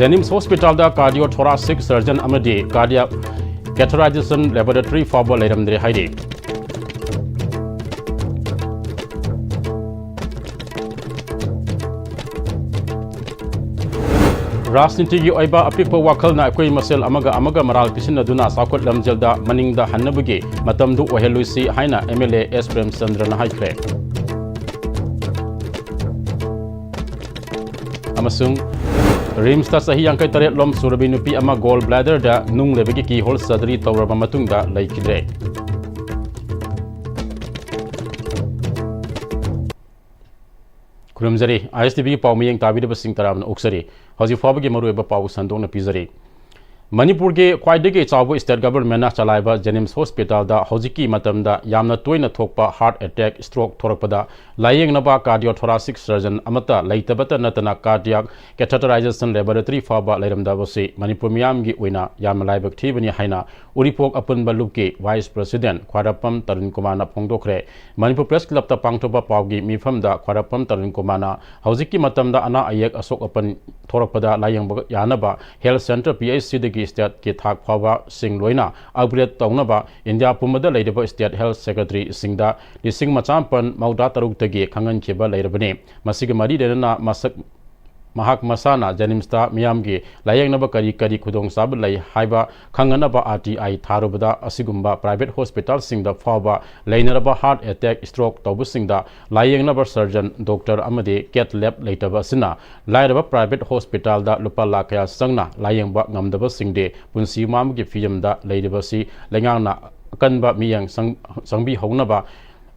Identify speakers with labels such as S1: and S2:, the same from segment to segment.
S1: Jennings Hospital da cardiothoracic surgeon amadi cardiac catheterization laboratory faba leiramdre haidi Rasniti gi oiba apikpa wakal na koi masel amaga maral pisin aduna sakot lamjelda maningda hannabugi matamdu oheluisi haina MLA S Prem Chandra na haikre amasung Rims ta sahi yang kai taret lom surabi nupi ama gall bladder da nung lebegi ki hole surgery tawraba matungda laikidre Kurumzari ISTV pawmiyeng tabida basing taram oksari haji fabagi marueba paw sandong na pizari Manipur ge khwaidagi chawu state government na chalaiba Jennings Hospital da hojiki matamda yamna toina thokpa heart attack stroke thorakpada layeng naba cardiothoracic surgeon amata leitabata natana cardiac catheterization laboratory faba leiramda bose Manipur miyam gi oina yamna laibak thibani haina uripok apunba lupke vice president khwarapam Tarun Kumar na phongdokre Manipur press club ta pangthoba pawgi mifamda khwarapam Tarun Kumar na hojiki matamda ana ayek asok apan thorakpada layeng yanaba health center Pm-Istv state ke thak phawa sing loina upgrade taunaba India pumada leidaba state health secretary singda lising machampan mauda taruk tagi khangan kheba leirabane masiga mari dena masak mahak masana Jennings miyamgi layangnaba kari khudong sab lai haiba khanganaba RTI tharubada asigumba private hospital singda phawa leinaraba heart attack stroke tobu singda layangnaba surgeon doctor amade cat lab leitaba sina lairaba private hospital da lupa lakaya sangna layangba ngamdaba singde punsi mamgi fiyamda leidaba si lengangna kanba miyang sangbi hongnaba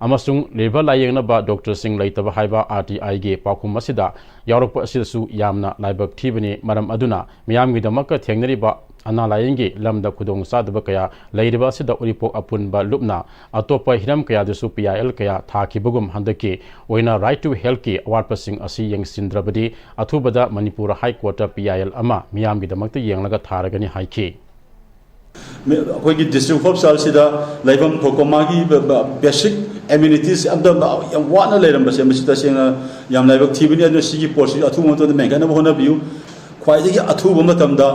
S1: amasung leba layengnaba Dr. Singh leitaba haiba RTI ge pakhum asida yaurokpa asidasu yamna laibak thibani maram aduna miyamgi damaka thengnariba ana layengi lamda khudong sadaba kaya leiriba asida uripok apunba lupna atopa hiram kaya dusu PIL kaya thakibugum handaki oina right to health ki award passing asi yang sindrabadi athubada Manipur High Court PIL ama miyamgi damakta yenglaga tharagani haiki
S2: अखोई district hospital सिदा लाइफम थोकोमागी basic amenities यम वाना लेरमबसे मसिदा सेंगा यम लाइबक थिबनि अदु सिगी पोर्सि अथु मतो मेंगना होना बियु ख्वाइदगी अथुब मतमदा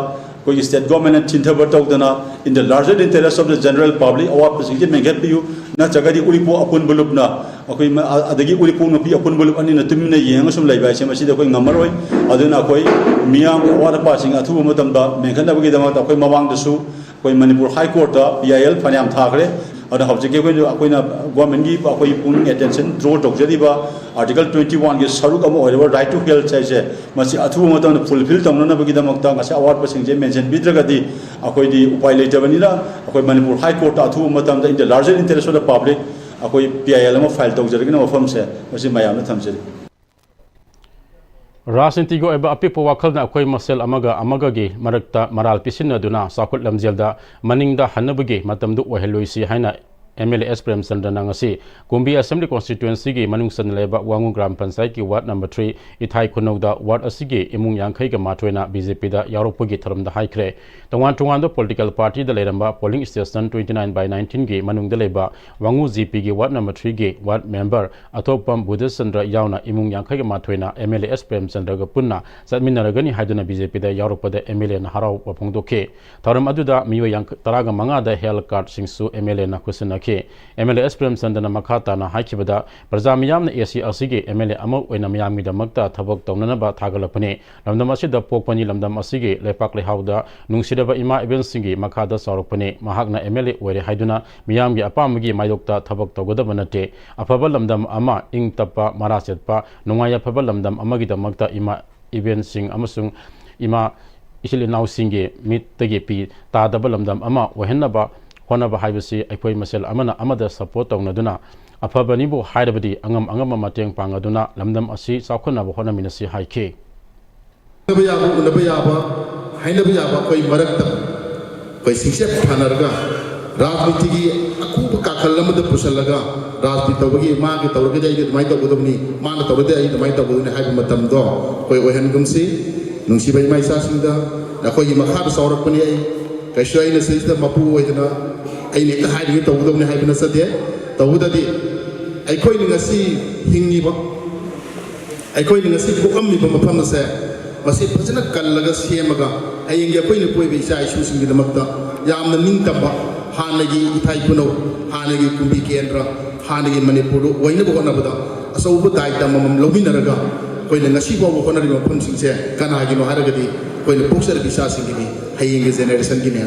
S2: कोई स्टेट गवर्नमेंट थिनथबर तौदना in the larger interest of the general public अवाप सिगी मेंगत बियु ना जगदी उरिपो अपुन बुलुपना अखोई अदगी उरिपो नपि अपुन बुलुप अनि न तुमिना येंगा सुम लाइबा से मसिदा कोई ngamaroy aduna अखोई मियाम अवादा पासिंग अथुब मतमदा मेंगना बगी दमा अखोई मवांग दसु कोई मणिपुर हाई कोर्ट PIL फनाम थाखरे और हौजिके अखोइना गवर्नमेंट की अखोई पुनिंग अटेंशन ड्रो तौजरीबा आर्टिकल 21 के सरुक अम ओइबा राइट टू हेल्थ से मसी अथु मतन फुलफिल तौननबगीदमक्ता ngasi अवार्ड पसिंगजे मेंशन बिद्रगदी अखोइदी उपाय लेजबनीना अखोई मणिपुर हाई कोर्ट अथु मतम in the larger interest of the public अखोई PIL अम फाइल तौजरगिना मफम से मसी मयामना थमजरी
S1: Rasintigo eba apipo wakhalna akhoi masel amaga gi marakta maral pisin aduna sakut lamjelda maningda hannabugi matamdu oheloisi haina MLA S Prem Chandra ngasi Kumbi Assembly constituency gi manung san leba wangu gram panchayat ki ward number 3 ithai khunogda ward asigi imung yangkhai ga mathoina BJP da yaropagi tharamda haikre tongan da political party da leramba polling station 29/19 gi manung da leba wangu GP gi ward number 3 gi ward member athopam Buddha Chandra yauna imung yangkhai ga mathoina MLA S Prem Chandra ga punna satminaragani haiduna BJP da yaropada MLA na harau wapongdoke tharam aduda miyo yang taraga manga da health card singsu MLA na khusna MLA S Prem Chandra makata na haikibada Prajamiyam na AC asigi MLA amok oina miyami da magta thabok tawnanaba thagalapane lamdam asida pokpani lamdam asigi lepak lehauda nungsidaba ima events singi makada saurokpane mahakna MLA oire haiduna miyamgi apamagi maidokta thabok tawgadaba nate afaba lamdam ama ing tappa marasetpa nungaya afaba lamdam amagi da magta ima events sing amasung ima isilinaw singi mittagi pi tadaba lamdam ama ohennaba honaba haibasi aikoi masel amana amada support tawnaduna afabanibu hairabadi angam mateng pangaduna lamdam asi sakhona bo hona minasi haike
S3: hainaba koi marakta koi singshep thanarga rajniti gi akuba kakhalamada pusalaga rajniti tawgi ma gi tawgi dai gi mai tawgodumni ma na tawde ai mai tawgoduni haiba matam do koi ohen gumsi nungsi bai mai sa singda na koi makha saurakpani ai kaishai na sista mapu oidana ai ne ta haidi tawgodumni haiba na sade tawudadi ai koi ni ngasi hingi ba ai koi ni ngasi ko ammi ba mafam sa masi phajana kallaga semaga hayeng ge poina poibe isa isu singi damakta yamna ningtamba hanagi ithai puno hanagi kumbi kendra hanagi manipur waina bokona bada asaubu daita mamam lominaraga koina ngasi bo bokona ri mapun singse kana gi no haragadi koina boxer bisa singi ni hayeng ge generation gi ne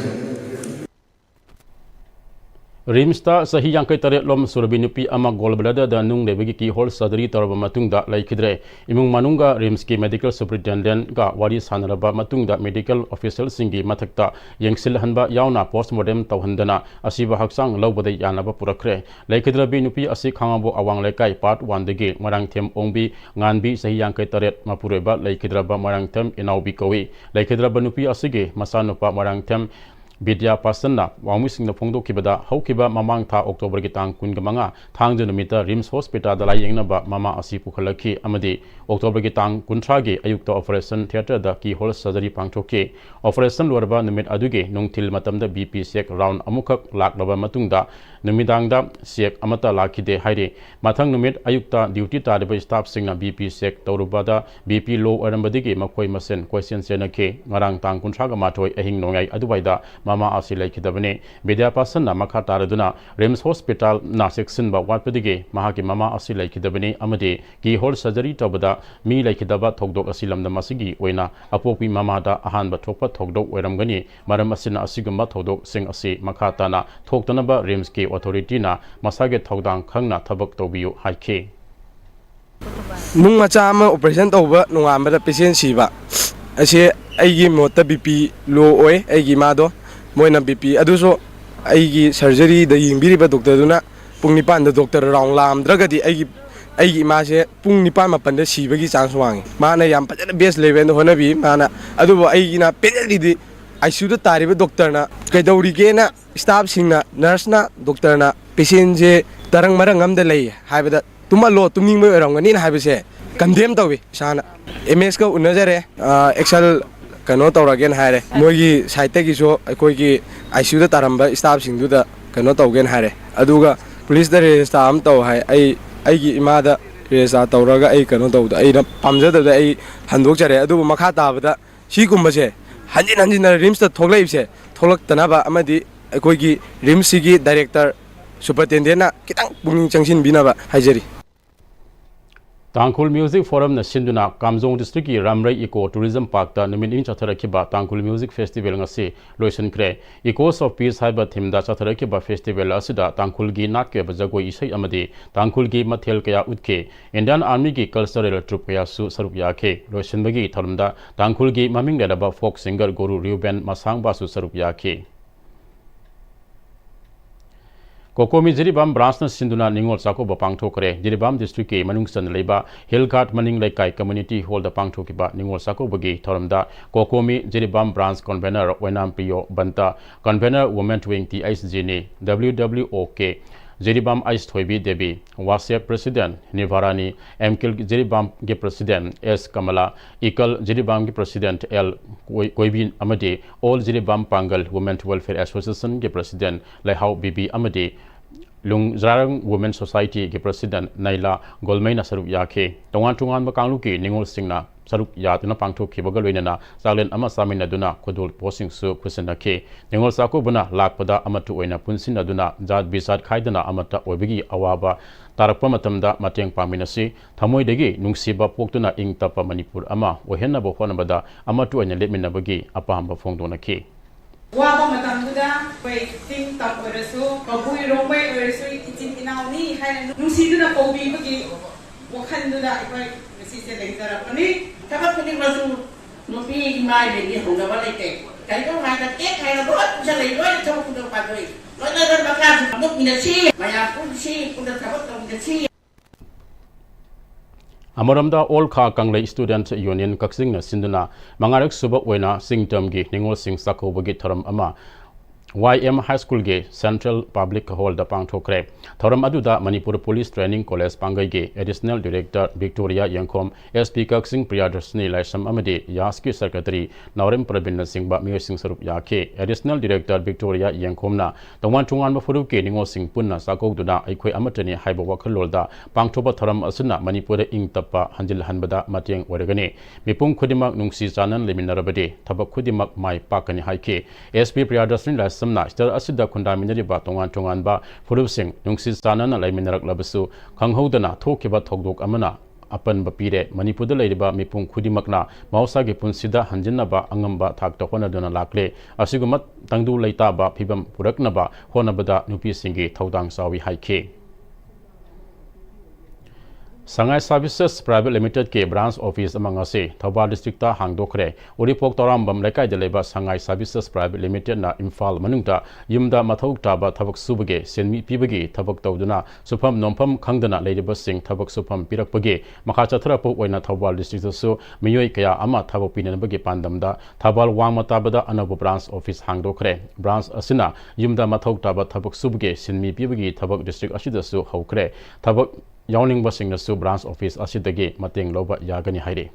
S1: rimsta sahi yankai tare lom surbi nupi ama golblada da nung lebegi ki hol surgery torba matungda laikidre imung manunga rims ki medical superintendent ga wari sanaraba matungda medical official singi mathakta yengsil hanba yauna postmortem tawhandana asiba haksang lobada yanaba purakre laikidra bi nupi asi khangabo awang lekai part 1 degi marang them ongbi nganbi sahi yankai tare mapureba laikidra ba marang them inaubi kawi laikidra ba nupi asige masanupa marang them Bidya Pasana, Wamusing the Pondo Kibada, Hokiba, Mamang Ta, October Gitang Kungamanga, Tang Genomita, Rims Hospital, the Layanaba, Mama Asipukalaki, Amadi, October Gitang Kuntragi, Ayukta Operation Theatre, the Keyhole Surgery Pangtoke, Operation Lorba, Numit Aduge, Nung Til Matam, the BP Sek, round Amukak, Lak Lava Matunda, Numidanga, Sek, Amata Laki de Haide, Matang Numit, Ayukta, duty Tadaba staff singer BP Sek, Taurubada, BP Low Arambadigi, Makoi Masen, Question Senake, Marang Tang Kuntraga Matoi, Ehing Nongai, Adubaida, Mama Asi Laikidabane, Vidya Pasana, Makataraduna, Rims Hospital, Nasik Sinba, Watpadige, Mahaki Mama Asi Laikidabane, Amade, Keyhole Surgery Tobada, Mi Laikidaba, Togdok Asilam the Masigi, Wena, Apopi Mamada, Ahanba Topa, Togdok, Weramgani, Maramasina Asigamba, Togdok, Sing Asi, Makatana, Toktanaba, Rims K Authority na, Masage Togdang, Kangna, Tabak Tobiu, Haike.
S4: Nung Machama operation over, no Amber patient Shiva. I say, I give Mota BP low oil, I give Mado. Moina BP aduso aigi surgery da yingbiriba doctor duna pung nipan da doctor rong lam dragadi aigi ma se pung nipan mapan da sibagi chance wangi mana yam pajana best level da honabi mana adubo aigi na penalty di ICU da tariba doctor na kaidawri ge na staff singna nurse na doctor na patient je tarang marang am da lei haibada tuma lo tumning mo rangani na haibase condemn tawi sana MS ka unajare excel Kano Toragan Hare, Mogi Saiteki so, Akogi, I should have Taramba staff into the Kano Togan Hare. Aduga, police the rest am to I Imada, Resa Toraga, I cannot do the Pamza the A Handokare, Adu Makata, the Shikumase, Hanjin Rims the Tolapse, Tolak Tanaba Amadi, Akogi, Rimsigi, director, Superintendent, Kitang Bung Junction Binaba, Hajeri. Tangkul Music Forum na Sinduna Kamzong District ki Ramrai Eco Tourism Park ta numin in chatharakiba Tangkul Music Festival ngasi loisan kre Echoes of Peace haiba theme da chatharakiba festival asida Tangkul gi nat ke bajagoi isai amadi Tangkul gi mathel kaya utke Indian Army gi cultural troupe kaya su sarup yakhe loisan bagi tharumda Tangkul gi maming ledaba folk singer Guru Reuben Masang ba su sarup yakhe Kokomi Jiribam branch na Sinduna Ningol Sako ba pangthokre Jiribam district ke manungsan leiba Hillghat Maning Laikai community hall da pangthokiba Ningol Sako bagi thoramda Kokomi Jiribam branch convener Wenam Pio Banta convener women wing TISG ni WWOK Jiribam Ais Thoibi Devi WhatsApp president Nivarani MKil Jiribam ge president S Kamala Ikal Jiribam ge president L Koibin Amade All Jiribam Pangal Women Welfare Association ge president Lehau Bibi Amade Lung Zarang Women Society ge president Naila Golmaina Sarup Yakhe Tongan Bakanglu ki Ningol Singna Sarup Yatuna Pangtho Kibagal Wenana Salen Ama Samina Duna Kodul Posing Su Kusena Ke Ningol Sako Buna Lakpada Amatu Oina Punsina Duna Jad Bisat Kaidana Amata Obigi Awaba Tarakpa Matamda Mateng Paminasi Thamoi Degi Nungsiba Poktuna Ing Tapa Manipur Ama Ohenna Bohonabada Amatu Oina Leminabagi Apahamba Fongdona Ke
S5: Waba matamduda koi ting tap orasu kabui rombai orasu itin inauni hai nungsiduna kobi bagi wakhanduda koi mesi se legara pani
S6: Kapat kuning rasu nupi mai begi honga balite kai ko hai ka ke kai na bot jale loi chamu kudo padoi loi na ran bakar muk minasi maya kunsi kuda kapat ko minasi
S1: Amoramda All Kha Kanglei Student Union Kaksing na Sinduna Mangarak Suba Oina Singtam gi Ningol Sing Sako bagi tharam ama YM High School ge Central Public Hall da pangthokre thoram aduda Manipur Police Training College pangai ge Additional Director Victoria Yangkhom SP Kaksing Priyadarshini Laisam amadi Yaski Secretary Naurem Prabin Singba Mio Sing Sarup Yake Additional Director Victoria Yangkhom na tongwan chungwan mafuru ke ningo sing punna sakok duna aikhoi amatani haiba wakhalolda pangthoba thoram asuna Manipur ing tappa hanjil hanbada matiang waragani mipung khudimak nungsi chanan leminarabade thabak khudimak mai pakani haike SP Priyadarshini samna star asida khunda minari ba tongan ba furusing nungsi sanana laiminarak labasu khanghodana thokiba thogdok amana apan bapire Manipur da leiriba mipung khudimakna mausa ge punsida hanjinna ba angamba thakta honaduna lakle asigumat tangdu leita ba phibam purakna ba honabada nupi singi thodang sawi haike Sangai Services Private Limited ke branch office among us Thobal district ta hangdokre uripok torambam lekai de leba Sangai Services Private Limited na Imphal manungta yumda mathok taba thabak subage senmi pibage thabak tawduna supam nompham khangdana leiba sing thabak supam pirakpage makha chathra po oina Thobal district su miyoi kaya ama thabak pinanbage pandamda Thobal wangmata bada anabu branch office hangdokre branch asina yumda mathok taba thabak subage senmi pibage thabak district asida su hokre thabak Yawning Basing na su branch office asidagi mating loba yagani haire.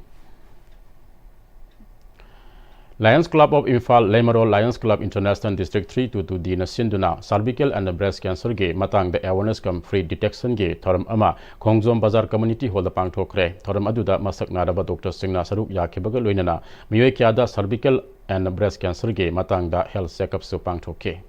S1: Lions Club of Imphal Lemaro Lions Club International District 322D na sinduna cervical and breast cancer ge matang the awareness cum free detection ge thoram ama Khongjom Bazar Community Hall da pangthokre thoram aduda masak naraba Dr. Singna saruk yakhibaga loinana miyoi kyada cervical and breast cancer ge matang da health checkup su pangthoke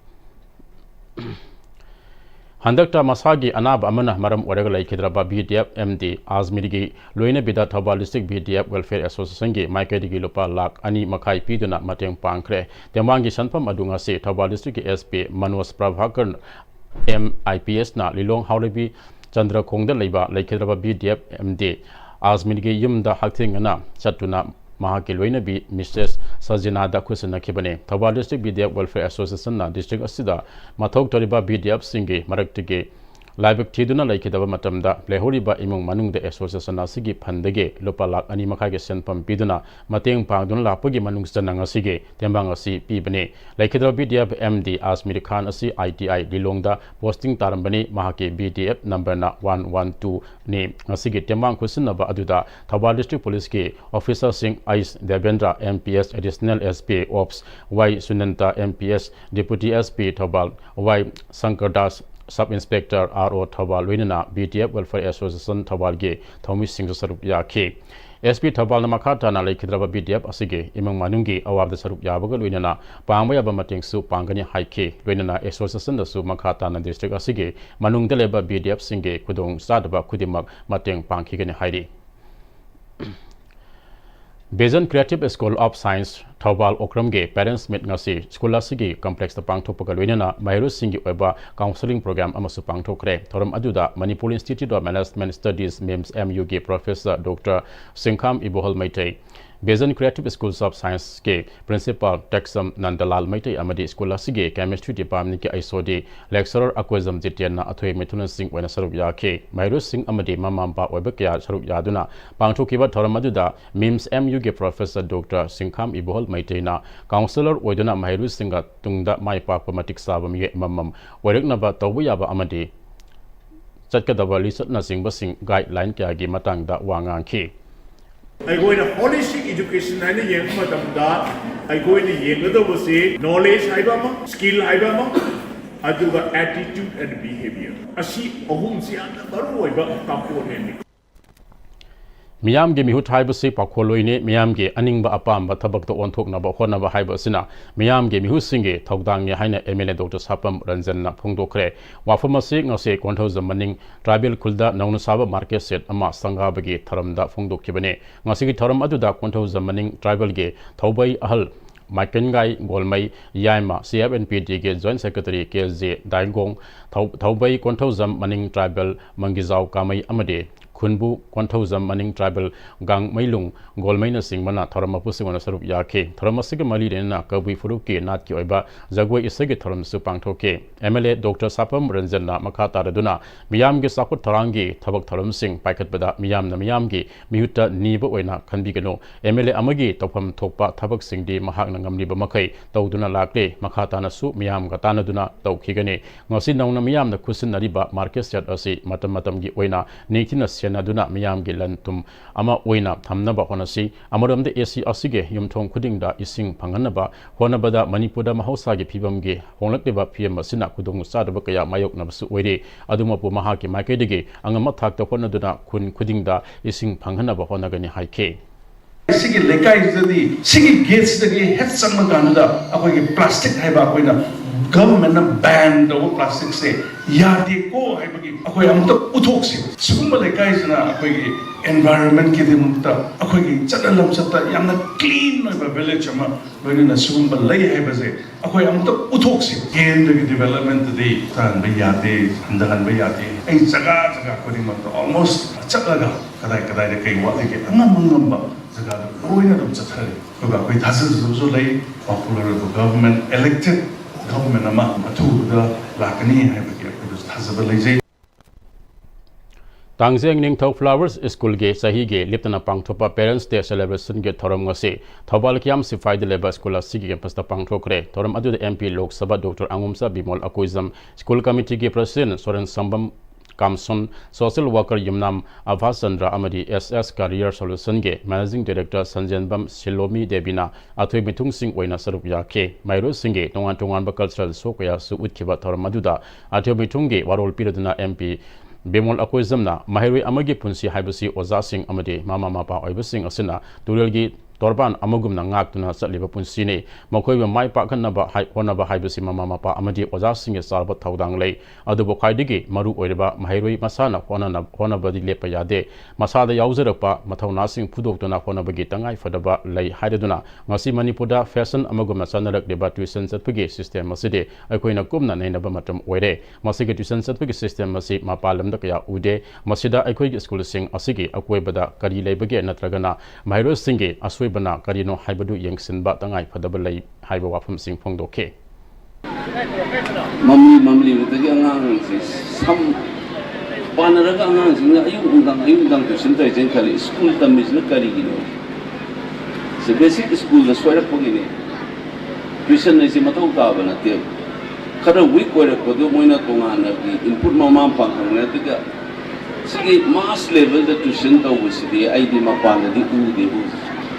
S1: Handakta Masagi Anab Amana Maram Waragalai Kidraba BDF MD Azmirigi Loina Bida Thobal District BDF Welfare Association ge Maikadigi Lupa Lak Ani Makai Piduna Mateng Pankre Temangi Sanpam Adunga se Thobal District SP Manos Prabhakar MIPS na Lilong Haurebi Chandra Kongda Leba Laikidraba BDF MD Azmirigi Yumda Haktingana Chatuna Mahaki Loina bi Mrs. Sajina da Kusana Kibane Thobal District BDF Welfare Association na District Asida Mathok Toriba BDF Singi Maraktige Laibak Tiduna Laikidaba Matamda Lehoriba Imung Manung the Association Asigi Pandege Lopalak Ani Makage Senpam Piduna Mateng Pangdun Lapagi Manung Sananga Sige Tembang Asi Pibane Laikidaba BDF MD Asmir Khan Asi ITI Lilongda Posting Tarambani Mahaki BDF number na 112 name Asigi Tembang Kusinaba Aduda Thobal District Police Ke Officer Singh Ais Devendra MPS Additional SP Ops Y Sunanta MPS Deputy SP Thobal Y Sankardas Sub-Inspector R.O. Thobal Winana BTF Welfare Association Thobal Ge Thomi Singh Sarup Yake SP Thobal Namakata na Laikidraba BTF Asige Imang Manungi Awab the Sarup Yabaga Winana Pangmaya Bamating Su Pangani Haike Winana Association the Su Makata na District Asige Manung Deleba BTF Singe Kudong Sadaba Kudimak Mateng Pangkigani Haidi Bejan Creative School of Science Thobal Okramge Parents Meet Ngasi School Asigi Complex the Pangthopaga Winana Mahirus Singi Weba Counseling Program Amasu Pangthokre Thoram Aduda Manipur Institute of Management Studies Pm-Istv Professor Dr. Singham Ibohol Maitei Bejan Creative Schools of Science ke Principal Texam Nandalal Maitei Amadi School Asigi Chemistry Department ke Aisodi Lecturer Akwazam Jitian na Athoy Mithun Singh Wena Sarup Yake Mahirus Singh Amadi Mamamba Webakya Sarup Yaduna Pangthokiba Thoram Aduda MIMS-MU ke Professor Dr. Singham Ibohol Maitei na Counselor Oiduna Mahirus Singha Tungda Mai Pakpa Matik Sabam Ye Mamam Wareknaba Tawbu Yaba Amadi Chatkadaba Lisat na Singba Singh Guideline kya gi matang da wangang ki
S7: I go in a holistic education and a young madamda. I go in a younger say knowledge haibama, skill haibama, aduga attitude and behavior. Asi ohum siya baru iba component.
S1: Miyam ge mihut haiba se pakholoine miyam ge aningba apamba thabak to onthok na ba khona ba haiba sina miyam ge mihu singe thokdang ne haina MLA Dr. Sapam Ranjan na phongdokre wafama se ngase kontho zamaning tribal khulda nauna saba market set ama sangha bagi tharamda phongdokkibane ngasi gi tharam aduda kontho zamaning tribal ge thaubai ahal Maikengai Golmai Yaima CFNPT ke Joint Secretary KJ Daingong Thaubai Kontho Zam Maning Tribal Mangizau Kamai Amade khunbu kwanthozam maning tribal gang mailung golmaina singmana thorama pusingona sarup yakhe thorama sig mali rena kabui furu ke nat ki oiba jagoi isage thoram su pangthoke MLA Dr Sapam Ranjanna makha taraduna miyam ge sakut thorangi thabak thoram sing paikhat bada miyam na miyam ge mihuta niba oina khanbi gano MLA amagi tofam thokpa thabak singdi mahak na ngamni ba makai tawduna lakle makha tana su miyam ga tanaduna tawkhigane ngosi nauna miyam na khusin nariba market set asi matam matam gi oina nekina senaduna miyam gi lantum ama oina thamnaba honasi amaramde AC asige yumthong khudingda ising phanganaba honabada Manipurda mahausa gi phibam gi honglakdeba PM asina kudong sadaba kaya mayok nabasu oire adumapu mahaki maikedige angama thakta honaduna khun khudingda ising phanganaba honagani haike
S8: Sigi lekai jadi sigi gates dagi het sama ganda aku lagi plastik hai ba aku ina government na ban do plastik se ya de ko hai bagi aku yang to uthok se sumba lekai jana aku lagi environment ke dim ta aku lagi chadalam sata yang na clean no ba village ma bani na sumba lai hai ba se aku yang to uthok se gain dagi development de tan ba ya de andalan ba ya de ai jaga jaga ko dim to almost chadaga kadai kadai de kai wa lagi angam ba jaga roina dum chathare ko ga koi thasal zo lai popular government elected government ama athu da lakani hai ba ke ko thasal lai jai
S1: Tangjeng Ningthau Flowers School ge sahi ge liptana pangthopa Parents Day celebration ge thoram ngase thobal kiam sifai de leba school asigi campus ta pangthokre thoram adu MP Lok Sabha Dr Angumsa Bimol Akoizam School Committee ge President Soren Sambam Kamson Social Worker Yumnam Avasandra Amadi SS Career Solution ge Managing Director Sanjanbam Silomi Debina Athoi Mitung Singh oina sarup yakhe Mairo Singhe tongan tongan ba cultural sokya su utkiba thoram aduda Athoi Mitung ge warol piraduna MP Bemol Akoizamna Mahirwi Amagi Punsi Haibasi Oza Singh Amade Mama Mapa Oibasing Asina Turelgi Torban Amagumna Ngakuna Satliba Punsine Makoiba Mai Pakanaba Honaba Haibasi Mama Mapa Amadi Oza Singh Salba Taudang Lay Adubo Kaidigi Maru Oiba Mahirwi Masana Honabadi Lepayade Masada Yauzerapa Matau Nasing Pudokuna Honabagi Tangai Fadaba Lay Haiduna Ngasi Manipurda Fashion Amagumna Sanarak Deba Tuition Satpigi System Maside Akoina Kumna Nainaba Matam Oire Masika Tuition Satpigi System Masi Mapalam Dakaya Ude Masida Akoi School Sing Asigi Akoibada Kari Labage Natragana Mahiro Singe Aswe bana karino haibadu yengsin ba tangai fadaba lai haiba wafam sing phongdoke
S9: mamli mutagi angang si sam panaraga angang sing ayung dang tuition tai jen khali school tamis na kari gino se basic school da soira pogini tuition nei si matau ka bana te khara week ko ko do moina tongana ki input mama pang na tiga sigi mass level da tuition ta usidi id ma pan di u de bu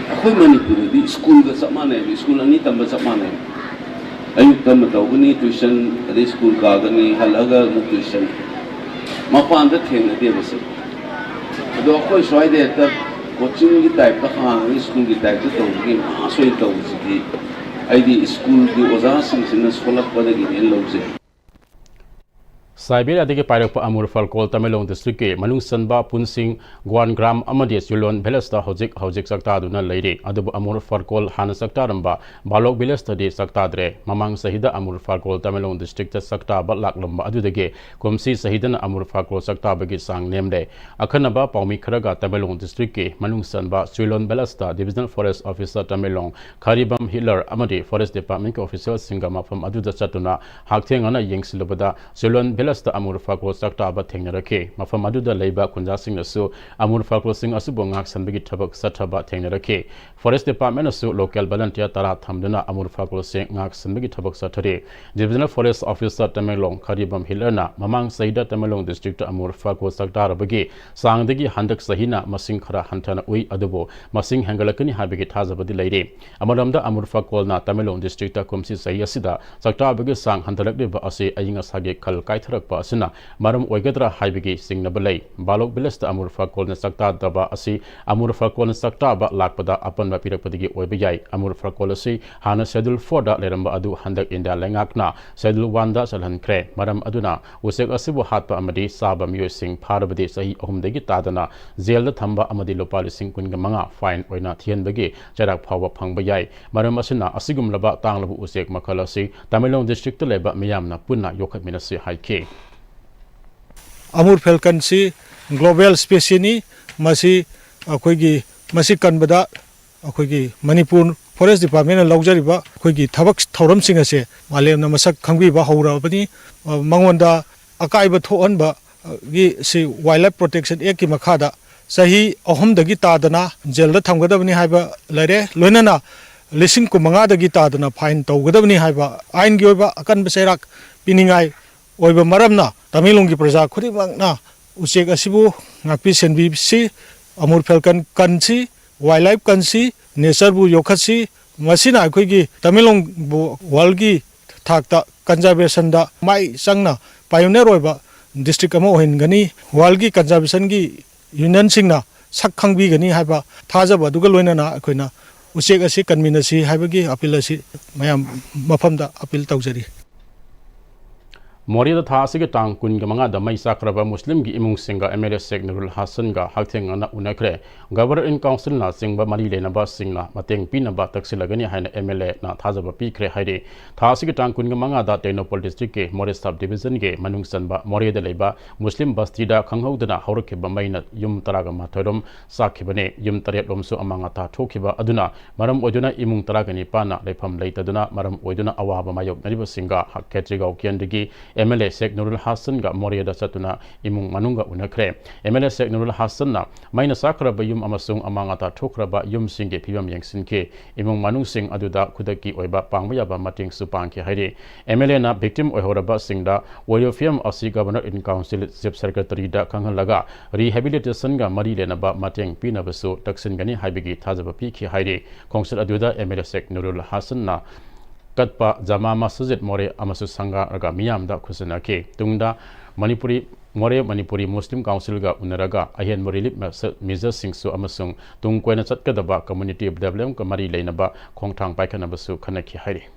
S9: Aku Manipuri di school ga samane di school ani tamba samane ayuk tamba tau ni tuition di school ka gani halaga tuition mapan da theng de bas ado aku swai de ta coaching gi type ta khang school gi type ta tau gi ma soi tau si ai di school di oza sing sin solak pada gi en lo se
S1: Siberia dege Pairakpa Amur Falkol Tamelong District ke Manung Sanba Punsing Guan Gram Amadi Sulon Belesta Hojik Sakta Duna Lady Adubu Amur Falkol Hana Sakta Ramba Balok Belesta de Sakta Dre Mamang Sahida Amur Falkol Tamelong District Sakta Batlak Lamba Adudege Kumsi Sahidan Amur Falkol Sakta Bagi Sang Nemde Akanaba Paumi Karaga Tamelong District ke Manung Sanba Sulon Belesta Divisional Forest Officer Tamelong Karibam Hitler Amadi Forest Department Official Singama from Aduda Chatuna Haktengana Yengsilabada Sulon Belesta Amur Falkol Sakta Ba Tengnarake Mafam Aduda Leiba Kunja Singh Nasu Amur Falkol Singh Asubongak Sanbigi Tabak Sataba Tengnarake Forest Department Nasu Local Volunteer Tara Thamduna Amur Falkol Singh Ngak Sanbigi Tabak Satare Divisional Forest Officer Tamelong Karibam Hilerna Mamang Sahida Tamelong District Amur Falkol Sakta Rabagi Sangdagi Handak Sahina Masing Khara Hantana Ui Adubo Masing Hangalakani Habigi Tazabadi Lady Amaramda Amur Falkol Na Tamelong District Kumsi Sayasida Sakta Bagi Sang Hantalak Ba Ase Ayinga Sage Kal Kaitharak Asina Maram Oigadra Haibigi Sing Nabalay Balok Bilesta Amur Falkol na Sakta Daba Asi Amur Falkol na Sakta Ba Lakpada Apan Bapirakpadigi Oibiyai Amur Falkol Asi Hana Schedule 4 da Leramba Adu Handak India Lengakna Schedule 1 da Salhan Kre Maram Aduna Usek Asibu Hatpa Amadi Saba Myo Sing Parabadi Sahi Ohumdagi Tadana Zelda Thamba Amadi Lopali Sing Kungamanga Fine Oina Thienbagi Jarak Pawa Pangbayai Maram Asina Asigum Laba Tanglabu Usek Makalasi Tamelong District Leba Miyamna Punna Yokat Minasi Haike
S10: Amur Falcon si global स्पेसीनी मसी अखोगी मसी कनबदा अखोगी Manipur forest department लौजरिबा अखोगी थबक थौरमसिंग असे मालेमना मसक खंगबिबा हौराबनी मंगोंदा अकाइबा थोहनबा गी सी वाइल्ड लाइफ प्रोटेक्शन एक्ट की मखादा सही अहमदगी तादना जेल थमगदबनी हाइबा लरे लोइनना लिसिंग कुमंगादगी तादना फाइन तौगदबनी हाइबा आइन गी ओइबा अकन बसेराक पिनिंगाई ओइबा मरमना तमिलुंगी प्रजा खुदिमकना उचेक असिबु ngakpi senbisi amur felkan kansi wildlife kansi nature bu yokhasi masina akhoi tamilong bu world gi thakta conservation da mai sangna pioneer oiba district ama ohingani world gi conservation gi union singna sakhangbi gani haiba thajaba duga loinana akhoina uchek asi convenasi haibagi appeal asi mayam mafamda appeal tawjari
S1: Moriya था से टांग कुन गमंगा the मई साखरबा मुस्लिम की इमुंग सिंगा MLA Sheikh Nurul Hasan का हकथेंग ना उनखरे governor in council ना सिंगबा मरी लेनबा सिंगना मतेंग पिनबा तक्सिलगनी हाइन एमएलए ना थाजबा पीखरे हाइरे था से टांग कुन गमंगा द टेनोपल डिस्ट्रिक्ट के मोरे सब डिवीजन के मनुंग सनबा मोरिया द लेबा मुस्लिम बस्ती दा खंगहौदना हौरखे बमैना युम तरागा माथोरम साखिबने युम तरेट लोमसु अमांगा था ठोखिबा अदुना मरम ओजुना इमुंग तरागनी पाना लेफम लेतदुना मरम ओजुना अवाबा मायोक नरिबा सिंगा हक्केत्रिगाव केंदगी एमएलए शेख नुरुल हसन का मोरिया चतुना इमुंग मनुंगा उनखरे एमएलए शेख नुरुल हसन ना माइना साखरबा युम अमसुंग अमांगाता ठोखरबा युम सिंगे फिबम यंगसिनके इमुंग मनुंग सिंग अदुदा खुदकी ओइबा पांगबा याबा मटिंग सु पांगखे हाइरे एमएलए ना विक्टिम ओइहोरबा सिंगदा ओरियोफियम असि governor in council chief secretary दा खंगलगा रिहेबिलिटेशन का मरी लेनबा मटिंग पिनबसु तक्सिनगनी हाइबगी थाजबा पीखि हाइरे काउंसिल अदुदा एमएलए शेख नुरुल हसन ना कत्पा जमा मस्जिद मोरे अमसु संगा रगा मियामदा खुसना के तुंगदा मणिपुरी मोरे मणिपुरी मुस्लिम काउंसिल का उनरगा अहेन रिलीफ मेजर सिंगसु अमसुंग तुंग कोइना चटकदबा कम्युनिटी डेवलपमेंट का मरी लेनबा खोंगथांग पाइखनबसु खनखि हाइरे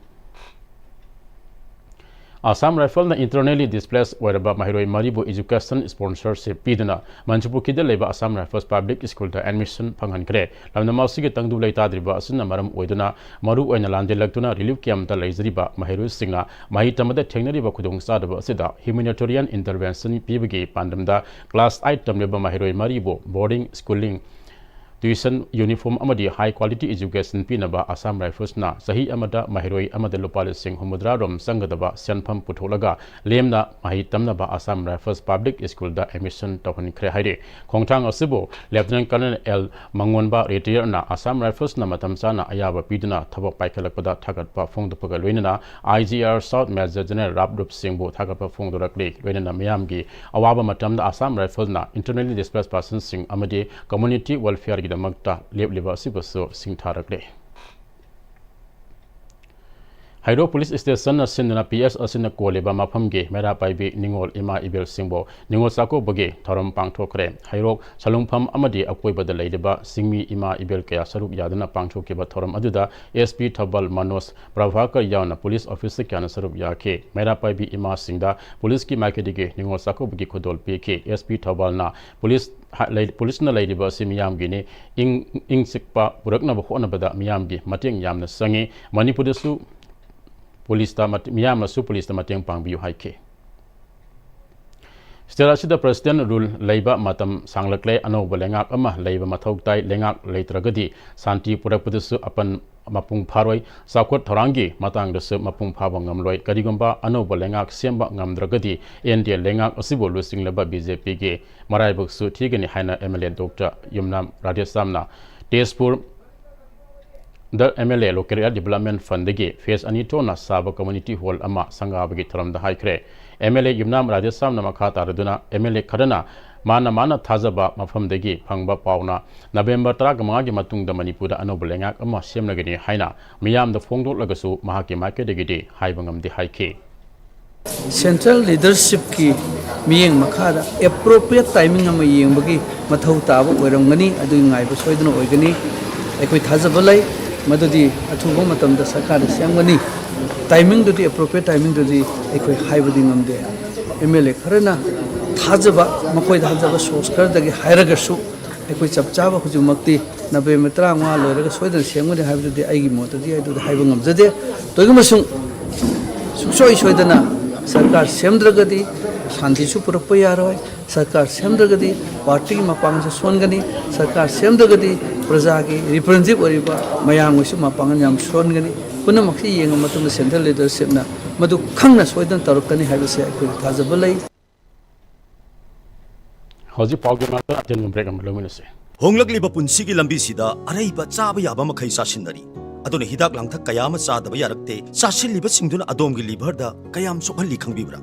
S1: आसाम राइफल ना इंटरनली डिस्प्लेस ओरबा महिरोई मरीबु एजुकेशन स्पॉन्सरशिप पीदना मंचुपु किदे लेबा आसाम राइफल्स पब्लिक स्कूल दा एडमिशन फंगनखरे लमना माउसिगे तंगदु लेताद्रिबा असना मरम ओइदना मरु ओइना लांदेलक्तुना रिलीफ कैंप दा लेजरिबा महिरोई सिंगना माहि तमदा ठेंगनरिबा खुदोंग सादबा असिदा ह्यूमैनिटेरियन इंटरवेंशन पीबगे पांडमदा क्लास 8 तमलेबा महिरोई मरीबु बोर्डिंग स्कूलिंग ट्यूशन यूनिफॉर्म अमदी हाई क्वालिटी एजुकेशन पीनबा आसाम राइफल्स ना सही अमदा महिरोई अमदा लुपा लिसिंग हुमुद्रा रोम संगदबा सेनफम पुथोलगा लेमना माहि तमनबा आसाम राइफल्स पब्लिक स्कूल दा एडमिशन तौहनखरे हाइरे खोंगथांग असिबो लेफ्टिनेंट कर्नल एल मंगोनबा रिटायर ना आसाम राइफल्स ना मतम चाना अयाबा पीदना थबक पाइखलकपदा थागतपा फोंगदपगा लोइनना IGR south major general Ravroop सिंहबो थागतपा फोंगदरकले लोइनना मियामगी अवाबा मतमदा आसाम राइफल्स ना इंटरनली डिस्प्लेस्ड पर्सन सिंह अमदी कम्युनिटी वेलफेयर दमकता लेबलिबा सिबसो सिंगथारकले हाइरो पुलिस स्टेशन सिंदना पीएस असिन कोलेबा मफमगे मेरा पाइबे निंगोल इमा इबेल सिंबो निंगोल साको बगे थरम पांगथोखरे हाइरो सलुंगफम अमदी अकोइबदा लेदबा सिंगमी इमा इबेल कया सरुक यादना पांगथोकेबा थरम अदुदा एसपी थबल मनोज प्रभाकर यावना पुलिस ऑफिसर क्याना सरुक याके मेरा पाइबे इमा सिंगदा पुलिस की माइकेदिगे निंगोल साको बगे खुदोल पेके एसपी थबलना पुलिसना लेदबा सिमियामगिने इंग सिकपा पुरकनबा होनबदा मियामगी मतेंग यामना संगे मणिपुरदसु पुलिसता मियामसु पुलिसता मतेंग पांगबियु हाइके स्टेट प्रेसिडेंट रूल लेबा मतम सांगलकले अनौब लेंगाक अमा लेबा मथौ ताई लेंगाक लेत्रगदी शांति पुरकपदसु अपन मपुंग फारोय साखोट थोरांगी मतंगदसु मपुंग फाबा ngamloi करिगुंबा अनौब लेंगाक सेंबा ngamद्रगदी एनडीए लेंगाक असिबो लुसिंगलबा बीजेपी के मराइबकसु ठीगनि हाइना एमएलए डॉक्टर युमनाम राधेश्यामना तेजपुर द MLA local area development fund के फेस अनिटोना साब कम्युनिटी हॉल अमा संगाबगी थरमदा हाइखरे एमएलए युमनाम राधेश्याम नमखा तारदुना एमएलए खरना माना थाजबा मफमदगी फंगबा पाउना नवेंबर 15 गी मतुंग द मणिपुर अनौब लेंगाक अमा सेमनगनी हाइना मियाम द फोंगदोलगसु महाके मार्केटगिदि हाइबंगमदि हाइखे
S11: सेंट्रल लीडरशिप की मियेंग मखादा एप्रोप्रिएट टाइमिंग अमा येंबगी मथौ ताब ओइरंगनी अदु ngaइबो सोइदना ओइगनी अखोइ थाजबा लै मदुदी अथुबा मतमदा सरकार सेमगनी टाइमिंग दुदी एप्रोप्रिएट टाइमिंग दुदी अखोइ हाइबदि ngamde एमएलए खरना थाजबा मखोइ थाजबा सोर्स खरदगी हाइरगसु अखोइ चपचाबा हुजुमक्ति नवेंबर 15 लोरगा सोइदना सेमगनी हाइबदि आइगी मोतदि आइदु हाइबा ngamjade तोगमसुं सुसोइ सोइदना सरकार सेमद्रगदी शांति सु पुरप यारोय सरकार सेमद्रगदी पार्टी मपांग से सोनगनी सरकार सेमद्रगदी प्रजा की रिप्रेजेंटेटिव ओरिबा मयांग सु मपांग याम सोनगनी पुनमक्सी येंग मतुम सेंट्रल लीडरशिप ना मदु खंगना सोयदन तरुकनी हाइबसे अखोय थाजब लई
S1: हौजी पाउगे माता अजन ब्रेक अम लोमिनसे
S12: होंगलकलिबा पुंसिगी लंबीसिदा अरैबा चाबा याबा मखै चासिनदरी अदुने हिदाक लांथक कयाम चादबा यारक्ते चासिलिबा सिंगदुना अदोमगी लिभरदा कयाम सोखली खंगबिब्रा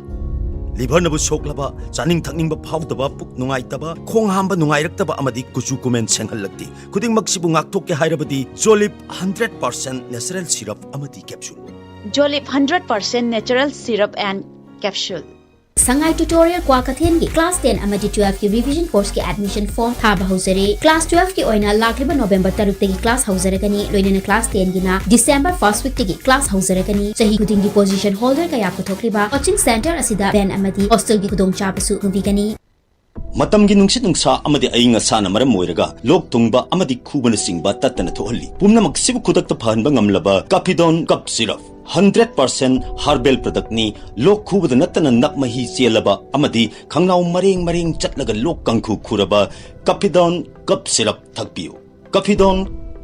S12: लिभर नबु सोखलबा चानिंग थकनिंग फाउदबा पुक नुंगाइतबा खोंग हांबा नुंगाइरक्तबा अमदि कुचु कुमेन सेंगहलक्ति खुदिंग मक्सिबु ngakthokke hairabadi Jolip 100% natural syrup amadi capsule
S13: Jolip 100% natural syrup and capsule
S14: Sangai tutorial kwa kathen gi class 10 amadi 12 ki revision course ki admission form thaba hausare class 12 ki oina lakliba November 3 tagi class hausare kani loinena class 10 gi na December 1st week tagi class hausare kani sahi kuding gi position holder kaya puthokliba coaching center asida ben amadi hostel gi kudong chapasu nubi kani
S12: मतमगी नुंगसित नुंगसा अमदि अइंग असाना मरम मोइरगा लोक तुंगबा अमदि खुबन सिंगबा तत्तना थोहल्ली पुमनमक सिबु खुदक्ता फहनबा ngamlaba Capidon cup syrup 100% herbal product ni lok khubada natana nakmahi chelaba amadi khangnaw mareng chatlaga lok kangkhu khuraba Capidon cup syrup thakpiu Capidon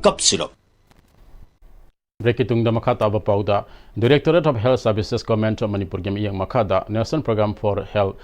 S12: cup syrup
S1: Breaking the Makata Pauda, Directorate of Health Services Comment of Manipur Yang Makada, National Program for Health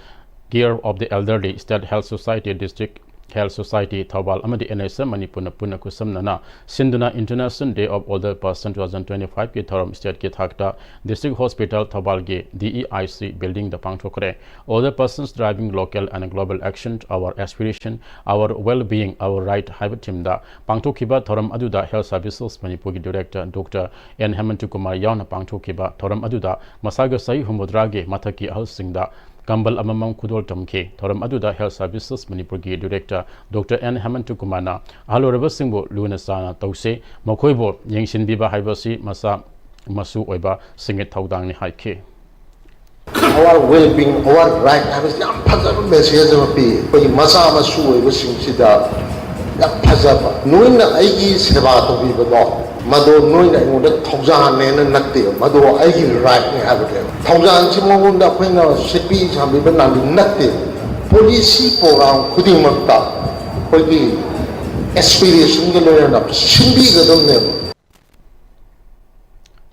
S1: Care of the Elderly, State Health Society, District Health Society, Thawal Amadi NSM Manipur Puna Kusamnana, Sinduna International Day of Older Person 2025 Ki Tharam State Ki Thakta, District Hospital Thawal Ge DEIC Building the Pangchokre, Older Persons Driving Local and Global Action, Our Aspiration, Our Well-Being, Our Right, Haibatimda, Pangtokiba Tharam Aduda Health Services Manipur Director Dr. N. Hemantukumar Yauna Pangtokiba Tharam Aduda, Masaga Sai Humudrage, Mataki Al Singda, Kambal Amamam Kudol Tamke, Thoram Aduda Health Services Manipur Director Dr. N. Hemantukumana, Halo Rebasingbo Lunasana Tause, Mokoibo, Yangshin Biba Haibasi, Masa Masu Oiba, Singit Taudang ni Haike.
S3: Our well-being, our right, I was not puzzled message of a but Masa Masu was Sida, that puzzle, knowing that I is about to be the Mado knowing that the Tozan and Nakti, Mado I right in Habitat. Tozan Simon da Pena Sipi, some people not Nakti. Police program couldn't work out. For the aspiration, the learn up. Shimbi the name.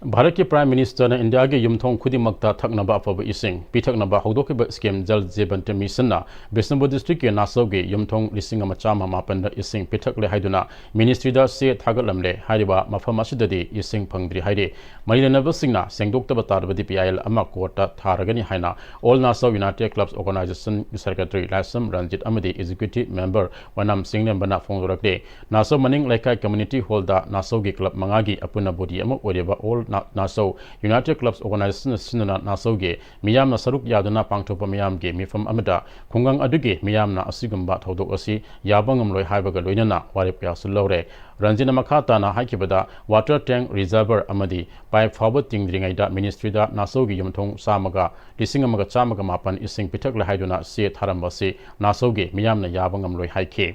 S1: Bharat के prime minister ने India के युमथोंग खुदिमक्ता थकनबा अफब इसिंग पिथकनबा हौदोकिब scheme जल जीवन mission Bishnupur district के नासौ के युमथोंग लिसिंग मचाम मापन इसिंग पिथकले हाइदुना ministry दा से थागलमले हारिबा मफम असिददि इसिंग फंगद्रि हाइरे मरिलेनबसिंगना सेंगदोक्तबा तारबदि पीआईएल अमा कोर्टा थारगनि हाइना all Nasou united clubs organisation secretary Lasam Ranjit अमदि एग्जीक्यूटिव मेंबर वनम सिंगनेबना फोंगरकदे नासौ मनिंग लेखाई कम्युनिटी हॉल दा नासौ के क्लब मंगागी अपुना बोडी अमा ओरेबा all Nasou united clubs organisation सिनना नासौ के मियामना सरुक यादना पांगथोप मियाम के मिफम अमदा खुंगंग अदुगे मियामना असिगुंबा थौदोक असि याबंगमलोय हाइबगा लोइनना वारेप यासु लौरे रंजिना मखाताना हाइकिबदा वाटर टैंक रिजर्वर अमदी पाइप फाव तिंगद्रिङैदा मिनिस्ट्री दा नासौ के युमथोंग सामगा लिसिंग अमगा चामगा मापन इसिंग पिथकले हाइदुना से थारमबसि नासौ के मियामना याबंगमलोय हाइखे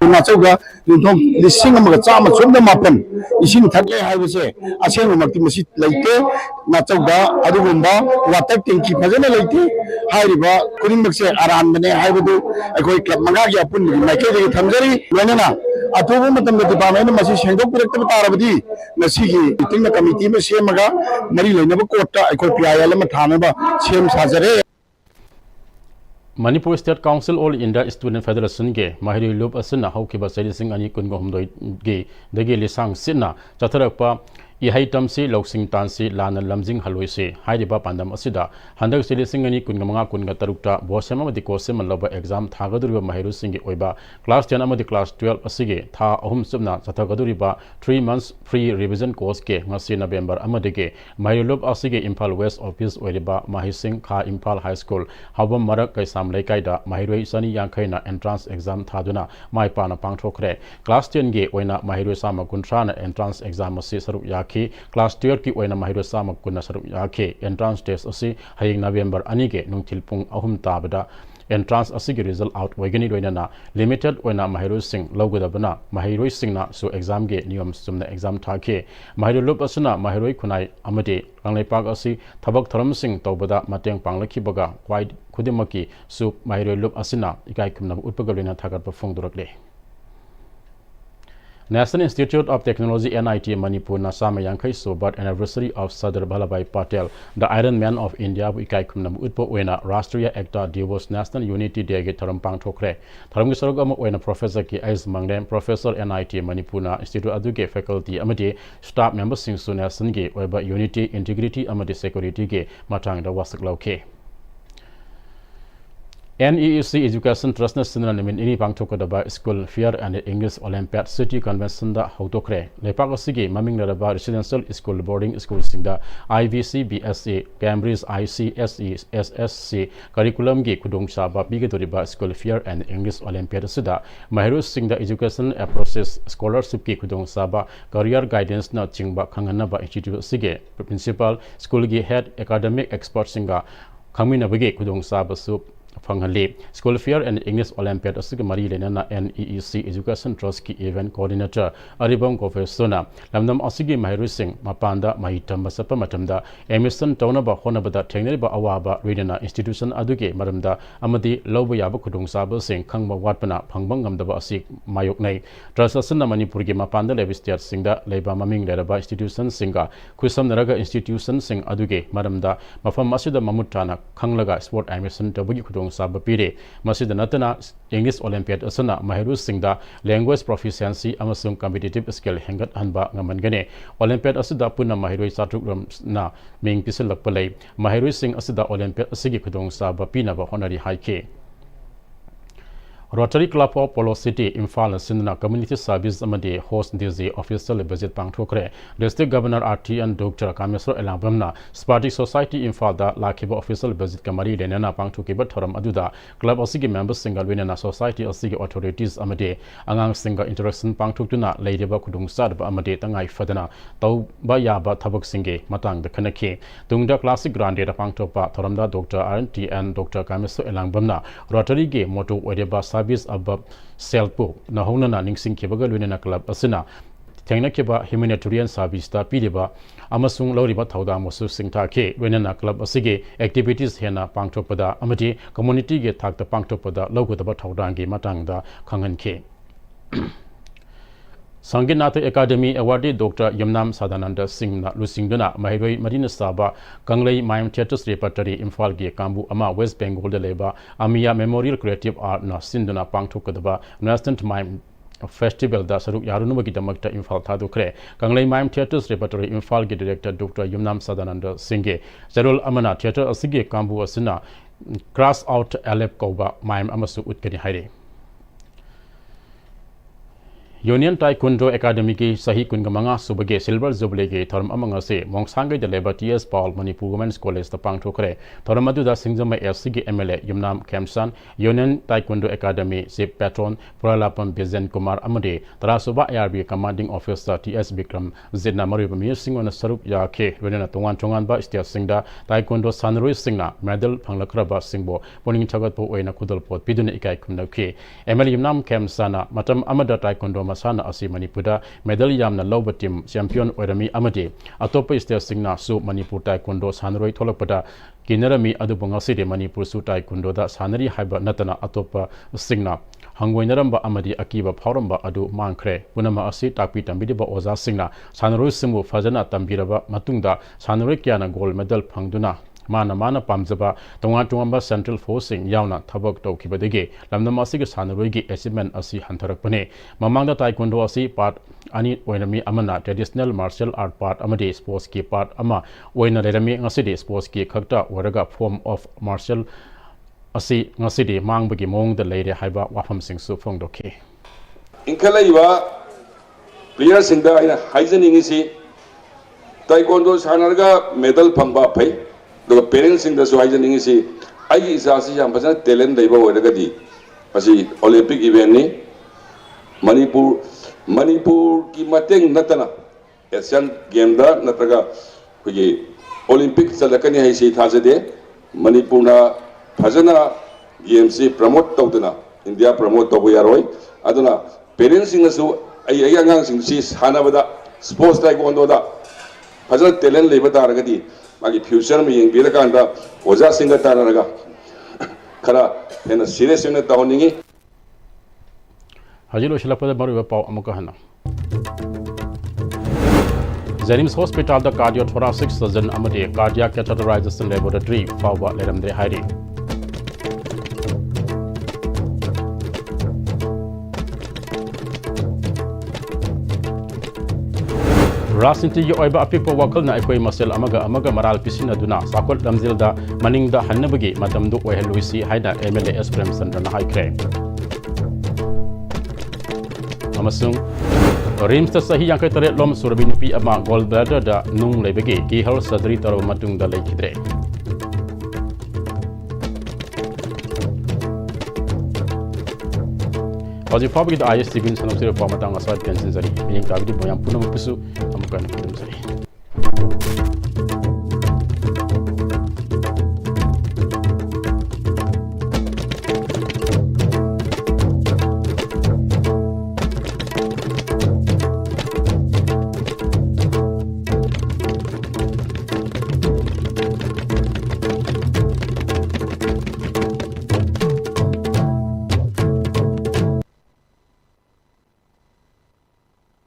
S15: नाचौगा युमथोंग लिसिंग अमगा चाम सोमदा मापन इसिंग थकले हाइबसे असेंग मक्ति मसि लैते नाचौगा अदुगुंबा वाटर टैंकी फजने लैते हाइरिबा कुरिंबक्से आरानबने हाइबदु अखोय क्लब मंगा के अपुन माइके दे थमजरी लोनना अथोबो मतम डिपार्टमेंट मसि सेंगदोक पुरक्तब तारबदी नसिगी मीटिंग कमिटी में सेमगा मरी लैनब कोर्ट अखोय पीआईएल म थानबा सेम साजरे
S1: Manipur State Council All India Student Federation ge Mahiri Loop Asina Haukiba Sedising Ani Kungomdoi ge Degi Lisang Sina Chatarakpa Ihaitam si Loksing Tansi Lana Lamjing Haloise Haidiba Pandam Asida Handak Sedising Ani Kungamanga Kunga Tarukta Bosema di Kosem Loba exam Tagaduriba Mahiru Singi Oiba Class 10 Amadi Class 12 Asige Tha Ahum Subna Chatagaduriba 3 months free revision course ke Ngasi November Amadege Mahiri Loop Asige Impal West Office Oiba Mahising Kha Impal High School Habam Marak Kaisam Lekaida Mahiroi Sani Yankaina entrance exam Thaduna Maipana Pangthokre Class 10 ge Oina Mahiroi Sama Kuntrana entrance exam Asi Saruk Class 12 ki oina mahiro sama kunna sarup yake entrance test asi haying November ani ge nungthil pung ahum tabada entrance asigi result out oigani loinana limited oina mahairoi sing logodabana mahairoi singna su exam ge niyom sumna exam thake mahairoi lup asuna mahairoi khunai amade ranglaipak asi thabak tharam sing tawbada mateng panglakhibaga kwai khudimaki su mahairoi lup asina ikai kumna utpaga loina thagat pa phongdorakle National Institute of Technology NIT Manipur na sama yankai sobat anniversary of Sardar Vallabhbhai Patel, the Iron Man of India ikai kumna utpo oina Rastriya Ekta Divas National Unity Day ge tharam pangthokre. Tharam gi sarog ama oina Professor ki Ais Mangdem Professor NIT Manipur na Institute aduge faculty amadi staff members sing su national ge oiba unity integrity amadi security ge matang da wasak lauke. NEEC Education Trust na sinna nimin ini pangthokadaba School Fair and English Olympiad City Convention da hotokre lepak asigi maming naraba residential school boarding school singda IVC BSA Cambridge ICSE SSC curriculum gi kudong saba bigedoriba School Fair and English Olympiad sida mahiru singda education process scholarship ki kudong saba career guidance na chingba khanganaba institute sige principal school gi head academic expert singa khangmina bage kudong saba su Fanghali School Fair and English Olympiad asig mari lenana NEEC Education Trust ki event coordinator Aribong Professor lamnam asigi mahiru sing mapanda mahitam basapa matamda emission tawna ba khona bada thengner ba awaba redana institution aduge maramda amadi lobu yaba khudung saba sing khangba watpana phangbang ngamdaba asig mayok nei trust asna Manipur gi mapanda level state singda leiba maming leraba institution singa khusam naraga institution sing aduge maramda mafam asida mamutana khanglaga sport emission tabugi khudung saba pire masida natana English Olympiad asana mahiru singda language proficiency amasung competitive skill hengat hanba ngamangane Olympiad asida punna mahiru satruk na ming pisil lakpalai mahiru sing asida Olympiad asigi khudong saba pina ba honari haike Rotary Club of Polo City Imphal Sindna Community Service amadi host DZ official visit pangthokre District Governor RTN Dr. Kamesro Elambamna Spartic Society Imphal da lakhiba official visit kamari lenana pangthokiba thoram aduda club asigi members single wenana society asigi authorities amadi angang singa interaction pangthokuna leideba khudung sadba amadi tangai fadana taw ba yaba thabak singe matang da khanake tungda classic grande da pangthokpa thoramda Dr. RTN Dr. Kamesro Elambamna Rotary ge motto odeba service above self-book na hona na ningsing kebaga lunena club asina thengna keba humanitarian service ta pideba amasung loriba thauda mosu singtha ke lunena club asige activities hena pangthokpada amati community ge thakta pangthokpada logodaba thaudangi matangda khangan ke Sanginath Academy Awardee Dr. Yamnam Sadananda Singh na lusingduna mahiroi marina saba Kanglei Mime Theatres Repertory Imphal ge kambu ama West Bengal de leba Amia Memorial Creative Art na sinduna pangthokadaba National Mime Festival da saruk yarunubagi damakta Imphal thadukre Kanglei Mime Theatres Repertory Imphal ge director Dr. Yamnam Sadananda Singh ge Zarul Amana Theatre asige kambu asina Cross Out Alep Koba Mime amasu utkani haire Union Taekwondo Academy ki sahi kungamanga subage silver jubilee ge thoram amanga se mongsangai de leba TS Paul Manipur Women's College ta pangthokre thoram adu da singjama SC ge MLA Yumnam Kemsan Union Taekwondo Academy se patron Pralapam Bezen Kumar amade Tarasuba ARB commanding officer TS Bikram Zedna Mariba Mir Singh on sarup ya ke wenena tongan ba stia singda Taekwondo Sanroi Singna medal phanglakraba singbo poning chagat po oina kudal pot pidune ikai khumna ke MLA Yumnam Kemsana matam amada Taekwondo masana asi Manipura medal yamna loba team champion oirami amade atopa state singna su Manipur Taekwondo sanroi tholakpada kinarami adubunga sire Manipur su Taekwondo da sanari haiba natana atopa singna hangoinaramba amadi akiba phawramba adu mangkhre punama asi takpi tambideba oza singna sanroi simu fajana tambiraba matungda sanroi kyana gold medal phangduna mana pamjaba tonga central forcing yauna thabak tawkhibadege lamnam asige sanroigi achievement asi hantarakpane mamangda taekwondo asi part ani oinami amana traditional martial art part amade sports ki part ama oina lerami ngaside sports ki khakta waraga form of martial asi ngaside mangbagi mongda leire haiba wafam singsu phongdokhe
S16: inkalaiba player singda ina haijaningisi taekwondo sanarga medal phangba phai the parents in the Swahili I is as a talent they were the Olympic event Manipur Kimateng Natana Asian game da Nataga Olympic Salakani Haisi Tazade Manipuna Pazana game si promote tawduna India promote tabu yaroi aduna parents singa su ai angang sing si hanabada sports taekwondo da fazal talent leba taragadi magi future me yeng bira kanda oja singa taranaga khara hena serious ne tawningi
S1: hajilo shilapada maru pau amuka hana Jennings Hospital da cardiothoracic surgeon amade cardiac catheterization laboratory fawba leramde hairi Rasinti gi oiba apikpa wakal na ekoi masel amaga maral pisina duna sakol lamzil da maning da hannabagi matamdu oi luisi haida MLS Prem Center na haikre amasung Rims ta sahi yang kai tare lom surbi nupi ama gallbladder da nung lebege keyhole surgery taro matung da lekidre Hoji Fabri da ISTV sanam sira pamatang aswat pension sari yang kabidi boyang punam pisu amukan kudum sari